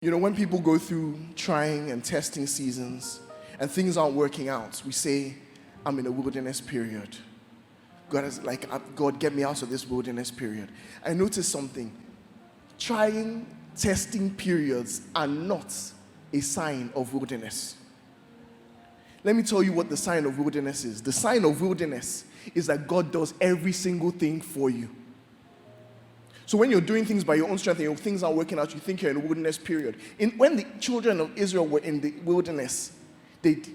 You know, when people go through trying and testing seasons and things aren't working out, we say, I'm in a wilderness period. God, get me out of this wilderness period. I noticed something. Trying, testing periods are not a sign of wilderness. Let me tell you what the sign of wilderness is. The sign of wilderness is that God does every single thing for you. So when you're doing things by your own strength and things aren't working out, you think you're in a wilderness period. When the children of Israel were in the wilderness,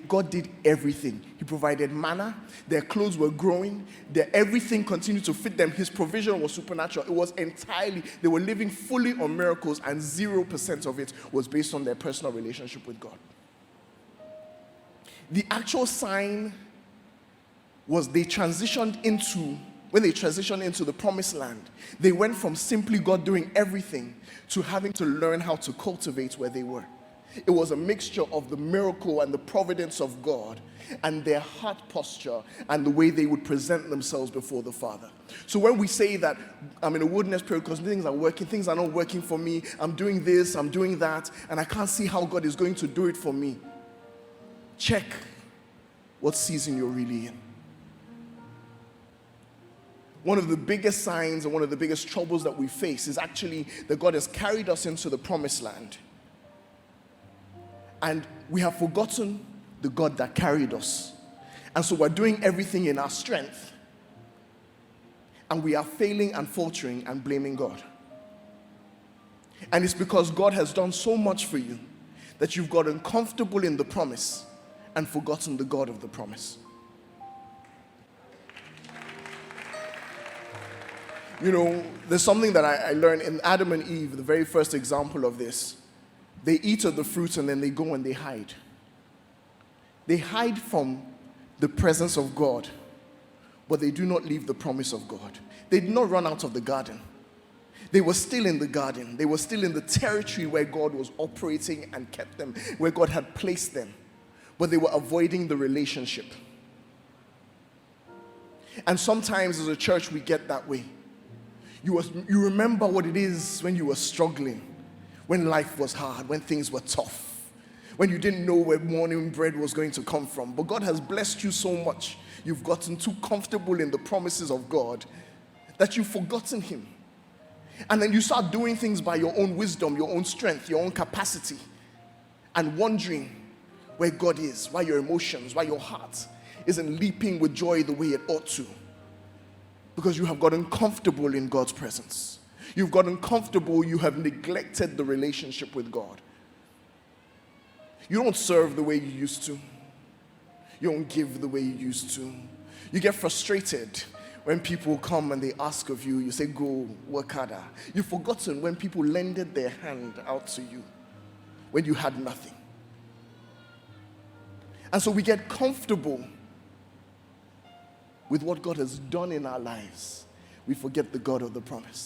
God did everything. He provided manna, their clothes were growing, everything continued to fit them. His provision was supernatural. It was entirely, they were living fully on miracles, and 0% of it was based on their personal relationship with God. The actual sign was when they transitioned into the promised land, they went from simply God doing everything to having to learn how to cultivate where they were. It was a mixture of the miracle and the providence of God and their heart posture and the way they would present themselves before the Father. So when we say that I'm in a wilderness period because things are not working for me, I'm doing this, I'm doing that, and I can't see how God is going to do it for me, check what season you're really in. One of the biggest signs and one of the biggest troubles that we face is actually that God has carried us into the promised land. And we have forgotten the God that carried us. And so we're doing everything in our strength. And we are failing and faltering and blaming God. And it's because God has done so much for you that you've gotten comfortable in the promise and forgotten the God of the promise. You know, there's something that I learned in Adam and Eve, the very first example of this. They eat of the fruit and then they go and they hide. They hide from the presence of God, but they do not leave the promise of God. They did not run out of the garden. They were still in the garden. They were still in the territory where God was operating and kept them, where God had placed them. But they were avoiding the relationship. And sometimes as a church we get that way. You remember what it is when you were struggling, when life was hard, when things were tough, when you didn't know where morning bread was going to come from. But God has blessed you so much, you've gotten too comfortable in the promises of God that you've forgotten Him. And then you start doing things by your own wisdom, your own strength, your own capacity, and wondering where God is, why your emotions, why your heart isn't leaping with joy the way it ought to. Because you have gotten comfortable in God's presence. You've gotten comfortable, you have neglected the relationship with God. You don't serve the way you used to. You don't give the way you used to. You get frustrated when people come and they ask of you, you say, go, work harder. You've forgotten when people lended their hand out to you when you had nothing. And so we get comfortable with what God has done in our lives. We forget the God of the promise.